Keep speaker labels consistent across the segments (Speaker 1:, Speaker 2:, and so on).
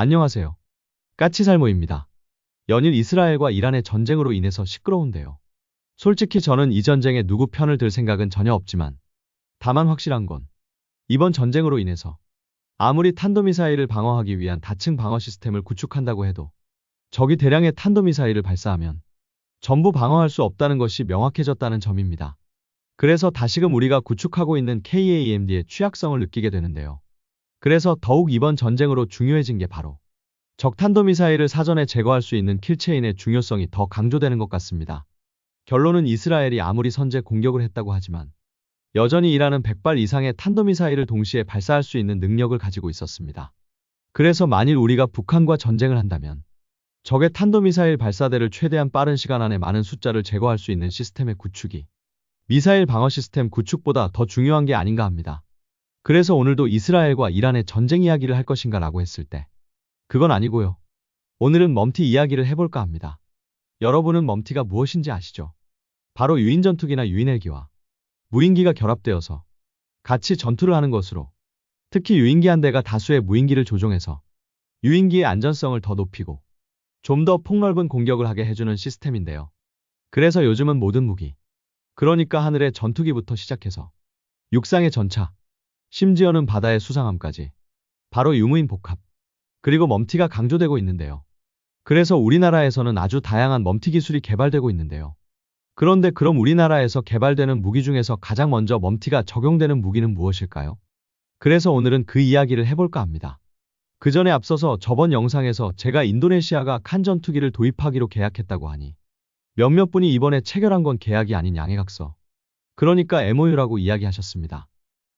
Speaker 1: 안녕하세요. 까치살모입니다. 연일 이스라엘과 이란의 전쟁으로 인해서 시끄러운데요. 솔직히 저는 이 전쟁에 누구 편을 들 생각은 전혀 없지만 다만 확실한 건 이번 전쟁으로 인해서 아무리 탄도미사일을 방어하기 위한 다층 방어 시스템을 구축한다고 해도 적이 대량의 탄도미사일을 발사하면 전부 방어할 수 없다는 것이 명확해졌다는 점입니다. 그래서 다시금 우리가 구축하고 있는 KAMD의 취약성을 느끼게 되는데요. 그래서 더욱 이번 전쟁으로 중요해진 게 바로 적 탄도미사일을 사전에 제거할 수 있는 킬체인의 중요성이 더 강조되는 것 같습니다. 결론은 이스라엘이 아무리 선제 공격을 했다고 하지만 여전히 이란은 100발 이상의 탄도미사일을 동시에 발사할 수 있는 능력을 가지고 있었습니다. 그래서 만일 우리가 북한과 전쟁을 한다면 적의 탄도미사일 발사대를 최대한 빠른 시간 안에 많은 숫자를 제거할 수 있는 시스템의 구축이 미사일 방어 시스템 구축보다 더 중요한 게 아닌가 합니다. 그래서 오늘도 이스라엘과 이란의 전쟁 이야기를 할 것인가 라고 했을 때 그건 아니고요. 오늘은 멈티 이야기를 해볼까 합니다. 여러분은 멈티가 무엇인지 아시죠? 바로 유인전투기나 유인헬기와 무인기가 결합되어서 같이 전투를 하는 것으로 특히 유인기 한 대가 다수의 무인기를 조종해서 유인기의 안전성을 더 높이고 좀 더 폭넓은 공격을 하게 해주는 시스템인데요. 그래서 요즘은 모든 무기, 그러니까 하늘의 전투기부터 시작해서 육상의 전차, 심지어는 바다의 수상함까지 바로 유무인 복합, 그리고 멈티가 강조되고 있는데요. 그래서 우리나라에서는 아주 다양한 멈티 기술이 개발되고 있는데요. 그런데 그럼 우리나라에서 개발되는 무기 중에서 가장 먼저 멈티가 적용되는 무기는 무엇일까요? 그래서 오늘은 그 이야기를 해볼까 합니다. 그 전에 앞서서 저번 영상에서 제가 인도네시아가 칸 전투기를 도입하기로 계약했다고 하니 몇몇 분이 이번에 체결한 건 계약이 아닌 양해각서, 그러니까 MOU라고 이야기하셨습니다.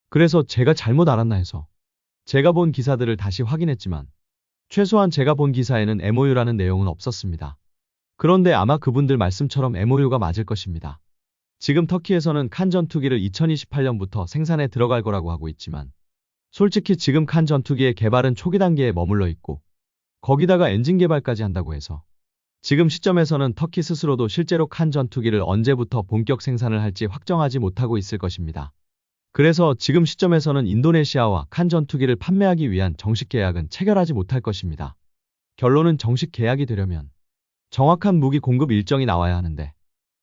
Speaker 1: 그래서 제가 잘못 알았나 해서 제가 본 기사들을 다시 확인했지만 최소한 제가 본 기사에는 MOU라는 내용은 없었습니다. 그런데 아마 그분들 말씀처럼 MOU가 맞을 것입니다. 지금 터키에서는 칸 전투기를 2028년부터 생산에 들어갈 거라고 하고 있지만 솔직히 지금 칸 전투기의 개발은 초기 단계에 머물러 있고 거기다가 엔진 개발까지 한다고 해서 지금 시점에서는 터키 스스로도 실제로 칸 전투기를 언제부터 본격 생산을 할지 확정하지 못하고 있을 것입니다. 그래서 지금 시점에서는 인도네시아와 칸 전투기를 판매하기 위한 정식 계약은 체결하지 못할 것입니다. 결론은 정식 계약이 되려면 정확한 무기 공급 일정이 나와야 하는데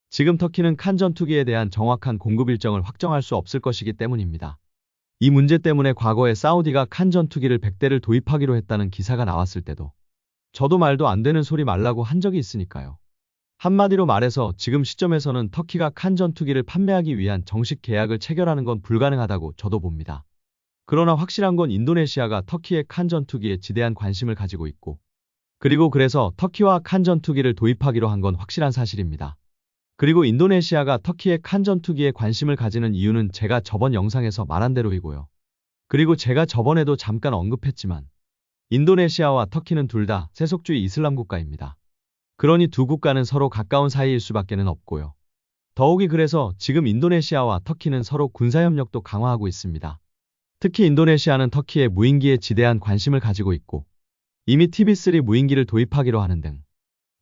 Speaker 1: 지금 터키는 칸 전투기에 대한 정확한 공급 일정을 확정할 수 없을 것이기 때문입니다. 이 문제 때문에 과거에 사우디가 칸 전투기를 100대를 도입하기로 했다는 기사가 나왔을 때도 저도 말도 안 되는 소리 말라고 한 적이 있으니까요. 한마디로 말해서 지금 시점에서는 터키가 칸 전투기를 판매하기 위한 정식 계약을 체결하는 건 불가능하다고 저도 봅니다. 그러나 확실한 건 인도네시아가 터키의 칸 전투기에 지대한 관심을 가지고 있고 그리고 그래서 터키와 칸 전투기를 도입하기로 한 건 확실한 사실입니다. 그리고 인도네시아가 터키의 칸 전투기에 관심을 가지는 이유는 제가 저번 영상에서 말한 대로이고요. 그리고 제가 저번에도 잠깐 언급했지만 인도네시아와 터키는 둘 다 세속주의 이슬람 국가입니다. 그러니 두 국가는 서로 가까운 사이일 수밖에는 없고요. 더욱이 그래서 지금 인도네시아와 터키는 서로 군사협력도 강화하고 있습니다. 특히 인도네시아는 터키의 무인기에 지대한 관심을 가지고 있고 이미 TB3 무인기를 도입하기로 하는 등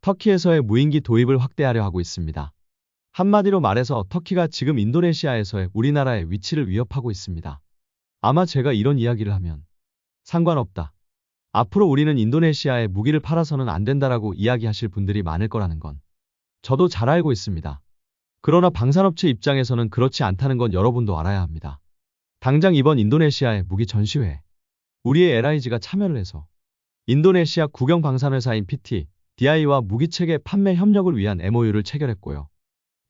Speaker 1: 터키에서의 무인기 도입을 확대하려 하고 있습니다. 한마디로 말해서 터키가 지금 인도네시아에서의 우리나라의 위치를 위협하고 있습니다. 아마 제가 이런 이야기를 하면 상관없다, 앞으로 우리는 인도네시아에 무기를 팔아서는 안 된다라고 이야기하실 분들이 많을 거라는 건 저도 잘 알고 있습니다. 그러나 방산업체 입장에서는 그렇지 않다는 건 여러분도 알아야 합니다. 당장 이번 인도네시아의 무기 전시회에 우리의 LIG가 참여를 해서 인도네시아 국영 방산회사인 PT, DI와 무기체계 판매 협력을 위한 MOU를 체결했고요.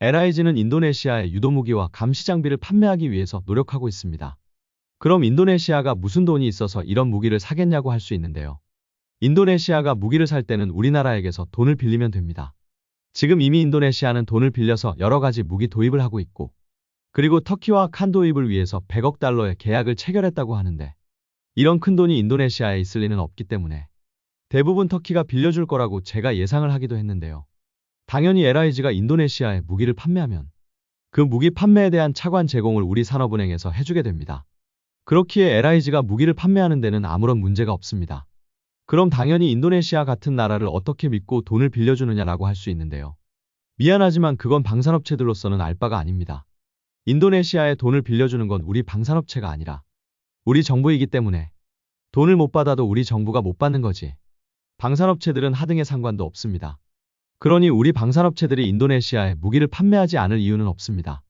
Speaker 1: LIG는 인도네시아의 유도무기와 감시장비를 판매하기 위해서 노력하고 있습니다. 그럼 인도네시아가 무슨 돈이 있어서 이런 무기를 사겠냐고 할 수 있는데요. 인도네시아가 무기를 살 때는 우리나라에게서 돈을 빌리면 됩니다. 지금 이미 인도네시아는 돈을 빌려서 여러 가지 무기 도입을 하고 있고 그리고 터키와 칸 도입을 위해서 100억 달러의 계약을 체결했다고 하는데 이런 큰 돈이 인도네시아에 있을 리는 없기 때문에 대부분 터키가 빌려줄 거라고 제가 예상을 하기도 했는데요. 당연히 LIG가 인도네시아에 무기를 판매하면 그 무기 판매에 대한 차관 제공을 우리 산업은행에서 해주게 됩니다. 그렇기에 LIG가 무기를 판매하는 데는 아무런 문제가 없습니다. 그럼 당연히 인도네시아 같은 나라를 어떻게 믿고 돈을 빌려주느냐라고 할 수 있는데요. 미안하지만 그건 방산업체들로서는 알 바가 아닙니다. 인도네시아에 돈을 빌려주는 건 우리 방산업체가 아니라 우리 정부이기 때문에 돈을 못 받아도 우리 정부가 못 받는 거지. 방산업체들은 하등의 상관도 없습니다. 그러니 우리 방산업체들이 인도네시아에 무기를 판매하지 않을 이유는 없습니다.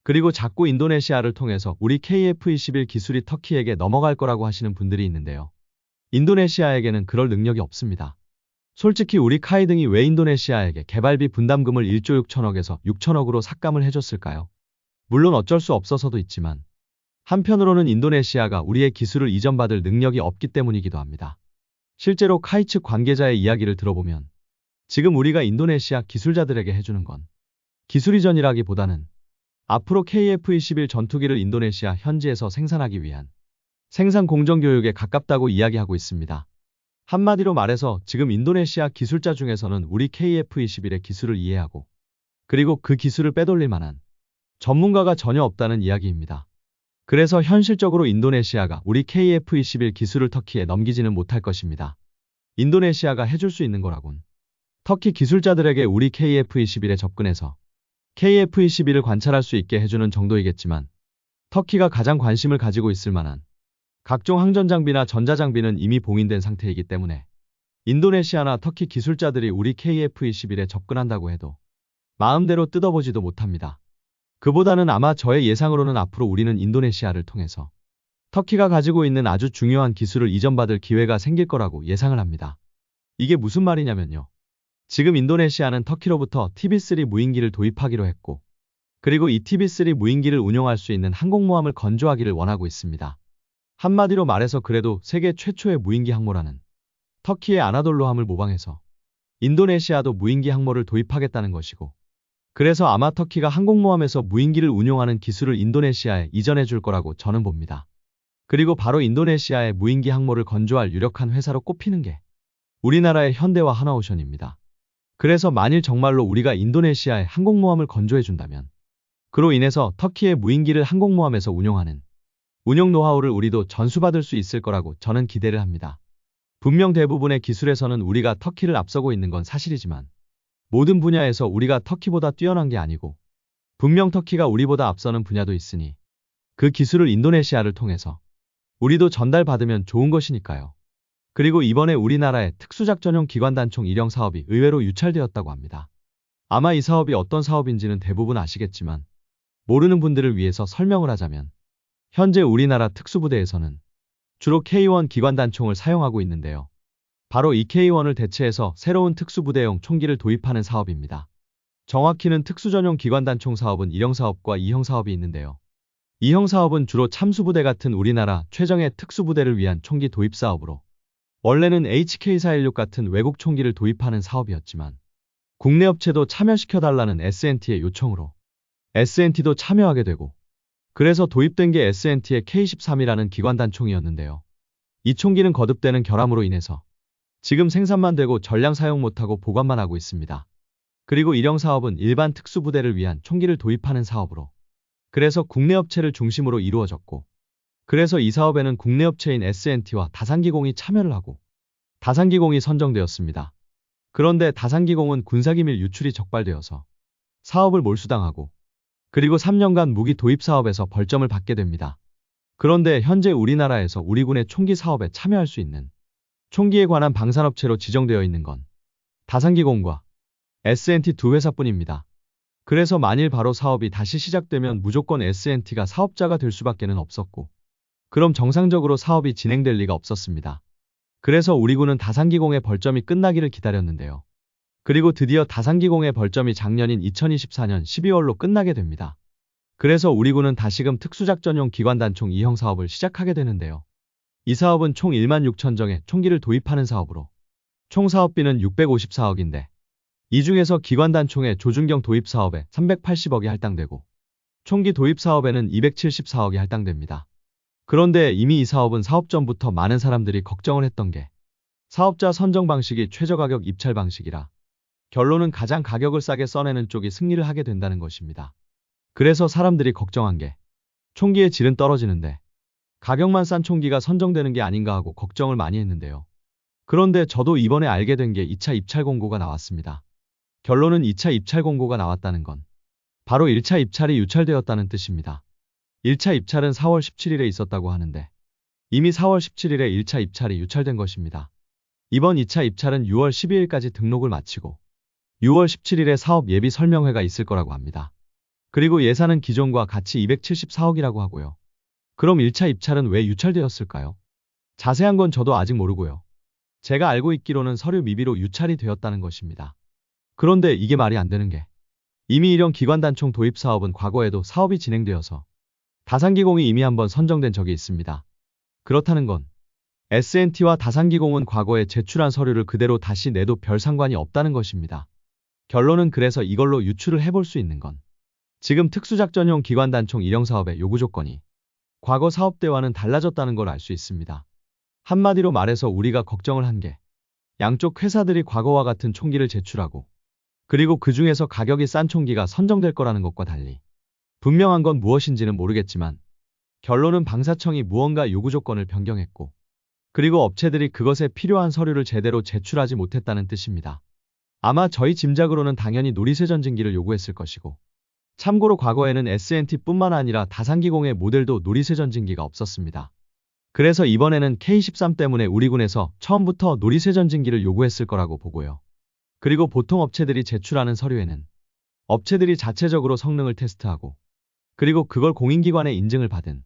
Speaker 1: 그리고 자꾸 인도네시아를 통해서 우리 KF-21 기술이 터키에게 넘어갈 거라고 하시는 분들이 있는데요. 인도네시아에게는 그럴 능력이 없습니다. 솔직히 우리 카이등이 왜 인도네시아에게 개발비 분담금을 1조 6천억에서 6천억으로 삭감을 해줬을까요? 물론 어쩔 수 없어서도 있지만 한편으로는 인도네시아가 우리의 기술을 이전받을 능력이 없기 때문이기도 합니다. 실제로 카이 측 관계자의 이야기를 들어보면 지금 우리가 인도네시아 기술자들에게 해주는 건 기술 이전이라기보다는 앞으로 KF-21 전투기를 인도네시아 현지에서 생산하기 위한 생산 공정 교육에 가깝다고 이야기하고 있습니다. 한마디로 말해서 지금 인도네시아 기술자 중에서는 우리 KF-21의 기술을 이해하고 그리고 그 기술을 빼돌릴 만한 전문가가 전혀 없다는 이야기입니다. 그래서 현실적으로 인도네시아가 우리 KF-21 기술을 터키에 넘기지는 못할 것입니다. 인도네시아가 해줄 수 있는 거라곤 터키 기술자들에게 우리 KF-21에 접근해서 KF-21을 관찰할 수 있게 해주는 정도이겠지만 터키가 가장 관심을 가지고 있을 만한 각종 항전장비나 전자장비는 이미 봉인된 상태이기 때문에 인도네시아나 터키 기술자들이 우리 KF-21에 접근한다고 해도 마음대로 뜯어보지도 못합니다. 그보다는 아마 저의 예상으로는 앞으로 우리는 인도네시아를 통해서 터키가 가지고 있는 아주 중요한 기술을 이전받을 기회가 생길 거라고 예상을 합니다. 이게 무슨 말이냐면요. 지금 인도네시아는 터키로부터 TB3 무인기를 도입하기로 했고 그리고 이 TB3 무인기를 운용할 수 있는 항공모함을 건조하기를 원하고 있습니다. 한마디로 말해서 그래도 세계 최초의 무인기 항모라는 터키의 아나돌로함을 모방해서 인도네시아도 무인기 항모를 도입하겠다는 것이고 그래서 아마 터키가 항공모함에서 무인기를 운용하는 기술을 인도네시아에 이전해 줄 거라고 저는 봅니다. 그리고 바로 인도네시아의 무인기 항모를 건조할 유력한 회사로 꼽히는 게 우리나라의 현대와 하나오션입니다. 그래서 만일 정말로 우리가 인도네시아의 항공모함을 건조해 준다면 그로 인해서 터키의 무인기를 항공모함에서 운용하는 운용 노하우를 우리도 전수받을 수 있을 거라고 저는 기대를 합니다. 분명 대부분의 기술에서는 우리가 터키를 앞서고 있는 건 사실이지만 모든 분야에서 우리가 터키보다 뛰어난 게 아니고 분명 터키가 우리보다 앞서는 분야도 있으니 그 기술을 인도네시아를 통해서 우리도 전달받으면 좋은 것이니까요. 그리고 이번에 우리나라의 특수작전용 기관단총 일형 사업이 의외로 유찰되었다고 합니다. 아마 이 사업이 어떤 사업인지는 대부분 아시겠지만 모르는 분들을 위해서 설명을 하자면 현재 우리나라 특수부대에서는 주로 K1 기관단총을 사용하고 있는데요. 바로 이 K1을 대체해서 새로운 특수부대용 총기를 도입하는 사업입니다. 정확히는 특수전용 기관단총 사업은 1형 사업과 2형 사업이 있는데요. 2형 사업은 주로 참수부대 같은 우리나라 최정예 특수부대를 위한 총기 도입 사업으로 원래는 HK416 같은 외국 총기를 도입하는 사업이었지만 국내 업체도 참여시켜달라는 S&T의 요청으로 S&T도 참여하게 되고 그래서 도입된 게 S&T의 K13이라는 기관단총이었는데요. 이 총기는 거듭되는 결함으로 인해서 지금 생산만 되고 전량 사용 못하고 보관만 하고 있습니다. 그리고 1형 사업은 일반 특수부대를 위한 총기를 도입하는 사업으로 그래서 국내 업체를 중심으로 이루어졌고 그래서 이 사업에는 국내 업체인 S&T와 다산기공이 참여를 하고 다산기공이 선정되었습니다. 그런데 다산기공은 군사기밀 유출이 적발되어서 사업을 몰수당하고 그리고 3년간 무기 도입 사업에서 벌점을 받게 됩니다. 그런데 현재 우리나라에서 우리 군의 총기 사업에 참여할 수 있는 총기에 관한 방산업체로 지정되어 있는 건 다산기공과 S&T 두 회사뿐입니다. 그래서 만일 바로 사업이 다시 시작되면 무조건 S&T가 사업자가 될 수밖에는 없었고 그럼 정상적으로 사업이 진행될 리가 없었습니다. 그래서 우리 군은 다산기공의 벌점이 끝나기를 기다렸는데요. 그리고 드디어 다산기공의 벌점이 작년인 2024년 12월로 끝나게 됩니다. 그래서 우리 군은 다시금 특수작전용 기관단총 2형 사업을 시작하게 되는데요. 이 사업은 총 1만 6천 정의 총기를 도입하는 사업으로 총 사업비는 654억인데 이 중에서 기관단총의 조준경 도입 사업에 380억이 할당되고 총기 도입 사업에는 274억이 할당됩니다. 그런데 이미 이 사업은 사업 전부터 많은 사람들이 걱정을 했던 게 사업자 선정 방식이 최저가격 입찰 방식이라 결론은 가장 가격을 싸게 써내는 쪽이 승리를 하게 된다는 것입니다. 그래서 사람들이 걱정한 게 총기의 질은 떨어지는데 가격만 싼 총기가 선정되는 게 아닌가 하고 걱정을 많이 했는데요. 그런데 저도 이번에 알게 된 게 2차 입찰 공고가 나왔습니다. 결론은 2차 입찰 공고가 나왔다는 건 바로 1차 입찰이 유찰되었다는 뜻입니다. 1차 입찰은 4월 17일에 있었다고 하는데 이미 4월 17일에 1차 입찰이 유찰된 것입니다. 이번 2차 입찰은 6월 12일까지 등록을 마치고 6월 17일에 사업 예비 설명회가 있을 거라고 합니다. 그리고 예산은 기존과 같이 274억이라고 하고요. 그럼 1차 입찰은 왜 유찰되었을까요? 자세한 건 저도 아직 모르고요. 제가 알고 있기로는 서류 미비로 유찰이 되었다는 것입니다. 그런데 이게 말이 안 되는 게 이미 이런 기관단총 도입 사업은 과거에도 사업이 진행되어서 다산기공이 이미 한번 선정된 적이 있습니다. 그렇다는 건 S&T와 다산기공은 과거에 제출한 서류를 그대로 다시 내도 별 상관이 없다는 것입니다. 결론은 그래서 이걸로 유출을 해볼 수 있는 건 지금 특수작전용 기관단총 일형사업의 요구 조건이 과거 사업 때와는 달라졌다는 걸 알 수 있습니다. 한마디로 말해서 우리가 걱정을 한 게 양쪽 회사들이 과거와 같은 총기를 제출하고 그리고 그 중에서 가격이 싼 총기가 선정될 거라는 것과 달리 분명한 건 무엇인지는 모르겠지만 결론은 방사청이 무언가 요구 조건을 변경했고 그리고 업체들이 그것에 필요한 서류를 제대로 제출하지 못했다는 뜻입니다. 아마 저희 짐작으로는 당연히 누리세 전진기를 요구했을 것이고 참고로 과거에는 S&T뿐만 아니라 다산기공의 모델도 누리세 전진기가 없었습니다. 그래서 이번에는 K13 때문에 우리 군에서 처음부터 누리세 전진기를 요구했을 거라고 보고요. 그리고 보통 업체들이 제출하는 서류에는 업체들이 자체적으로 성능을 테스트하고 그리고 그걸 공인기관의 인증을 받은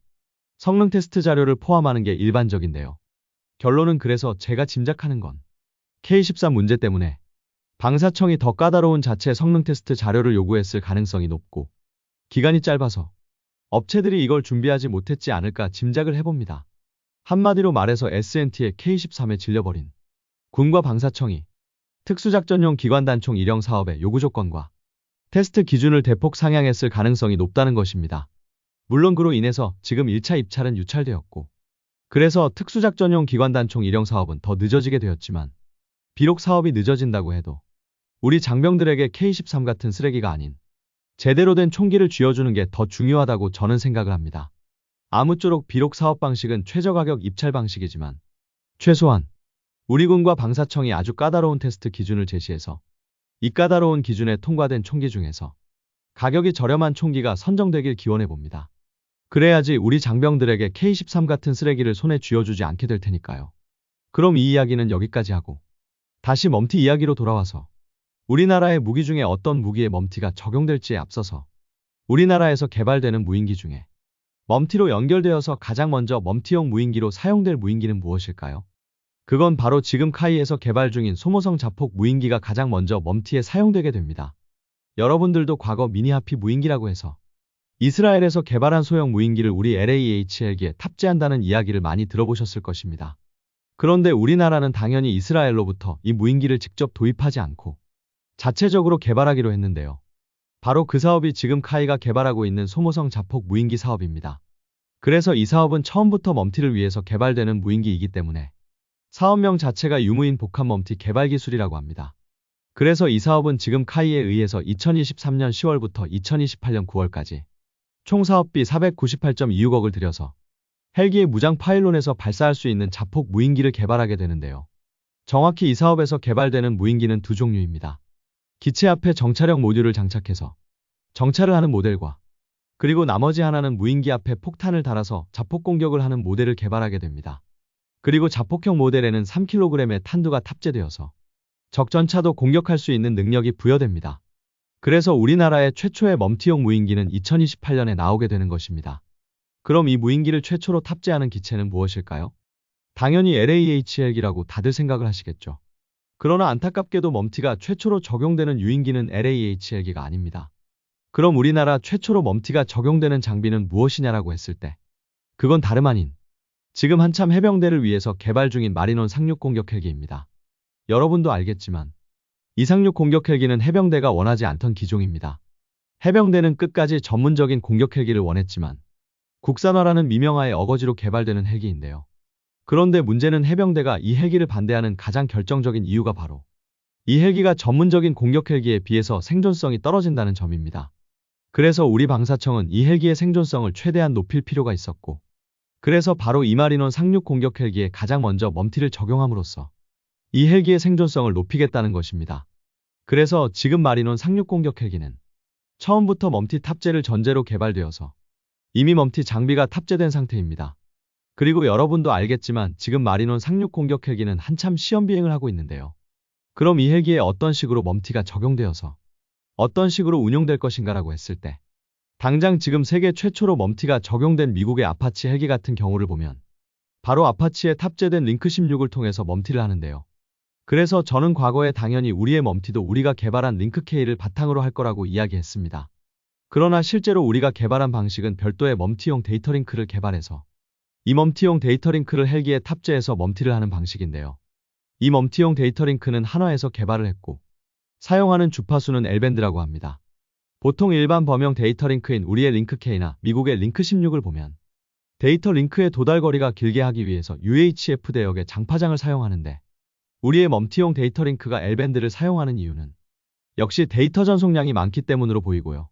Speaker 1: 성능 테스트 자료를 포함하는 게 일반적인데요. 결론은 그래서 제가 짐작하는 건 K13 문제 때문에 방사청이 더 까다로운 자체 성능 테스트 자료를 요구했을 가능성이 높고 기간이 짧아서 업체들이 이걸 준비하지 못했지 않을까 짐작을 해봅니다. 한마디로 말해서 S&T의 K13에 질려버린 군과 방사청이 특수작전용 기관단총 일형 사업의 요구 조건과 테스트 기준을 대폭 상향했을 가능성이 높다는 것입니다. 물론 그로 인해서 지금 1차 입찰은 유찰되었고 그래서 특수작전용 기관단총 일형 사업은 더 늦어지게 되었지만 비록 사업이 늦어진다고 해도 우리 장병들에게 K13 같은 쓰레기가 아닌 제대로 된 총기를 쥐어주는 게 더 중요하다고 저는 생각을 합니다. 아무쪼록 비록 사업 방식은 최저가격 입찰 방식이지만 최소한 우리 군과 방사청이 아주 까다로운 테스트 기준을 제시해서 이 까다로운 기준에 통과된 총기 중에서 가격이 저렴한 총기가 선정되길 기원해봅니다. 그래야지 우리 장병들에게 K13 같은 쓰레기를 손에 쥐어주지 않게 될 테니까요. 그럼 이 이야기는 여기까지 하고 다시 멈티 이야기로 돌아와서 우리나라의 무기 중에 어떤 무기에 멈티가 적용될지에 앞서서 우리나라에서 개발되는 무인기 중에 멈티로 연결되어서 가장 먼저 멈티형 무인기로 사용될 무인기는 무엇일까요? 그건 바로 지금 카이에서 개발 중인 소모성 자폭 무인기가 가장 먼저 멈티에 사용되게 됩니다. 여러분들도 과거 미니하피 무인기라고 해서 이스라엘에서 개발한 소형 무인기를 우리 LAHL기에 탑재한다는 이야기를 많이 들어보셨을 것입니다. 그런데 우리나라는 당연히 이스라엘로부터 이 무인기를 직접 도입하지 않고 자체적으로 개발하기로 했는데요. 바로 그 사업이 지금 카이가 개발하고 있는 소모성 자폭 무인기 사업입니다. 그래서 이 사업은 처음부터 멈티를 위해서 개발되는 무인기이기 때문에 사업명 자체가 유무인 복합 멈티 개발 기술이라고 합니다. 그래서 이 사업은 지금 카이에 의해서 2023년 10월부터 2028년 9월까지 총 사업비 498.26억을 들여서 헬기의 무장 파일론에서 발사할 수 있는 자폭 무인기를 개발하게 되는데요. 정확히 이 사업에서 개발되는 무인기는 두 종류입니다. 기체 앞에 정찰형 모듈을 장착해서 정찰을 하는 모델과 그리고 나머지 하나는 무인기 앞에 폭탄을 달아서 자폭 공격을 하는 모델을 개발하게 됩니다. 그리고 자폭형 모델에는 3kg의 탄두가 탑재되어서 적 전차도 공격할 수 있는 능력이 부여됩니다. 그래서 우리나라의 최초의 멈티용 무인기는 2028년에 나오게 되는 것입니다. 그럼 이 무인기를 최초로 탑재하는 기체는 무엇일까요? 당연히 LAHL기라고 다들 생각을 하시겠죠. 그러나 안타깝게도 멈티가 최초로 적용되는 유인기는 LAHL기가 아닙니다. 그럼 우리나라 최초로 멈티가 적용되는 장비는 무엇이냐라고 했을 때 그건 다름 아닌 지금 한참 해병대를 위해서 개발 중인 마리논 상륙 공격 헬기입니다. 여러분도 알겠지만 이 상륙 공격 헬기는 해병대가 원하지 않던 기종입니다. 해병대는 끝까지 전문적인 공격 헬기를 원했지만 국산화라는 미명하에 어거지로 개발되는 헬기인데요. 그런데 문제는 해병대가 이 헬기를 반대하는 가장 결정적인 이유가 바로 이 헬기가 전문적인 공격 헬기에 비해서 생존성이 떨어진다는 점입니다. 그래서 우리 방사청은 이 헬기의 생존성을 최대한 높일 필요가 있었고 그래서 바로 이 마리논 상륙 공격 헬기에 가장 먼저 멈티를 적용함으로써 이 헬기의 생존성을 높이겠다는 것입니다. 그래서 지금 마리논 상륙 공격 헬기는 처음부터 멈티 탑재를 전제로 개발되어서 이미 멈티 장비가 탑재된 상태입니다. 그리고 여러분도 알겠지만 지금 마리논 상륙 공격 헬기는 한참 시험 비행을 하고 있는데요. 그럼 이 헬기에 어떤 식으로 멈티가 적용되어서 어떤 식으로 운용될 것인가라고 했을 때 당장 지금 세계 최초로 멈티가 적용된 미국의 아파치 헬기 같은 경우를 보면 바로 아파치에 탑재된 링크 16을 통해서 멈티를 하는데요. 그래서 저는 과거에 당연히 우리의 멈티도 우리가 개발한 링크 K를 바탕으로 할 거라고 이야기했습니다. 그러나 실제로 우리가 개발한 방식은 별도의 멈티용 데이터 링크를 개발해서 이 멈티용 데이터 링크를 헬기에 탑재해서 멈티를 하는 방식인데요. 이 멈티용 데이터 링크는 한화에서 개발을 했고 사용하는 주파수는 L밴드라고 합니다. 보통 일반 범용 데이터 링크인 우리의 링크 K나 미국의 링크 16을 보면 데이터 링크의 도달 거리가 길게 하기 위해서 UHF 대역의 장파장을 사용하는데 우리의 멈티용 데이터 링크가 L밴드를 사용하는 이유는 역시 데이터 전송량이 많기 때문으로 보이고요.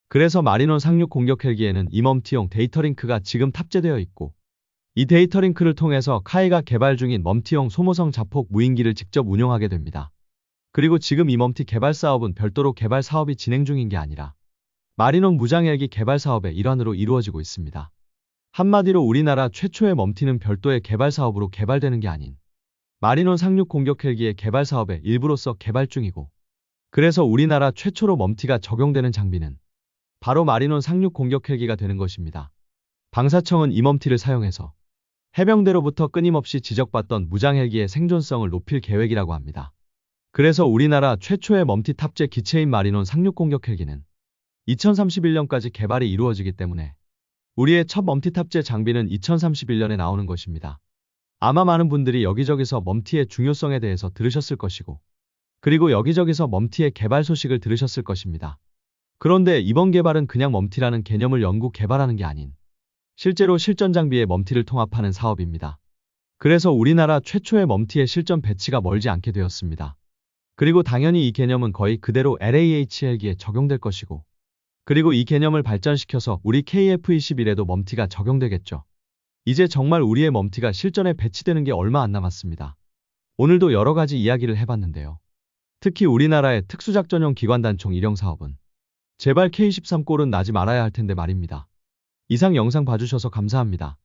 Speaker 1: 그래서 마리논 상륙 공격 헬기에는 이 멈티용 데이터 링크가 지금 탑재되어 있고 이 데이터 링크를 통해서 카이가 개발 중인 멈티용 소모성 자폭 무인기를 직접 운용하게 됩니다. 그리고 지금 이 멈티 개발 사업은 별도로 개발 사업이 진행 중인 게 아니라 마리논 무장 헬기 개발 사업의 일환으로 이루어지고 있습니다. 한마디로 우리나라 최초의 멈티는 별도의 개발 사업으로 개발되는 게 아닌 마리논 상륙 공격 헬기의 개발 사업의 일부로서 개발 중이고 그래서 우리나라 최초로 멈티가 적용되는 장비는 바로 마리논 상륙 공격 헬기가 되는 것입니다. 방사청은 이 멈티를 사용해서 해병대로부터 끊임없이 지적받던 무장 헬기의 생존성을 높일 계획이라고 합니다. 그래서 우리나라 최초의 멈티 탑재 기체인 마리논 상륙 공격 헬기는 2031년까지 개발이 이루어지기 때문에 우리의 첫 멈티 탑재 장비는 2031년에 나오는 것입니다. 아마 많은 분들이 여기저기서 멈티의 중요성에 대해서 들으셨을 것이고 그리고 여기저기서 멈티의 개발 소식을 들으셨을 것입니다. 그런데 이번 개발은 그냥 멈티라는 개념을 연구 개발하는 게 아닌 실제로 실전 장비의 멈티를 통합하는 사업입니다. 그래서 우리나라 최초의 멈티의 실전 배치가 멀지 않게 되었습니다. 그리고 당연히 이 개념은 거의 그대로 LAH 헬기에 적용될 것이고 그리고 이 개념을 발전시켜서 우리 KF-21에도 멈티가 적용되겠죠. 이제 정말 우리의 멈티가 실전에 배치되는 게 얼마 안 남았습니다. 오늘도 여러 가지 이야기를 해봤는데요. 특히 우리나라의 특수작전용 기관단총 일형 사업은 제발 K13 꼴은 나지 말아야 할 텐데 말입니다. 이상 영상 봐주셔서 감사합니다.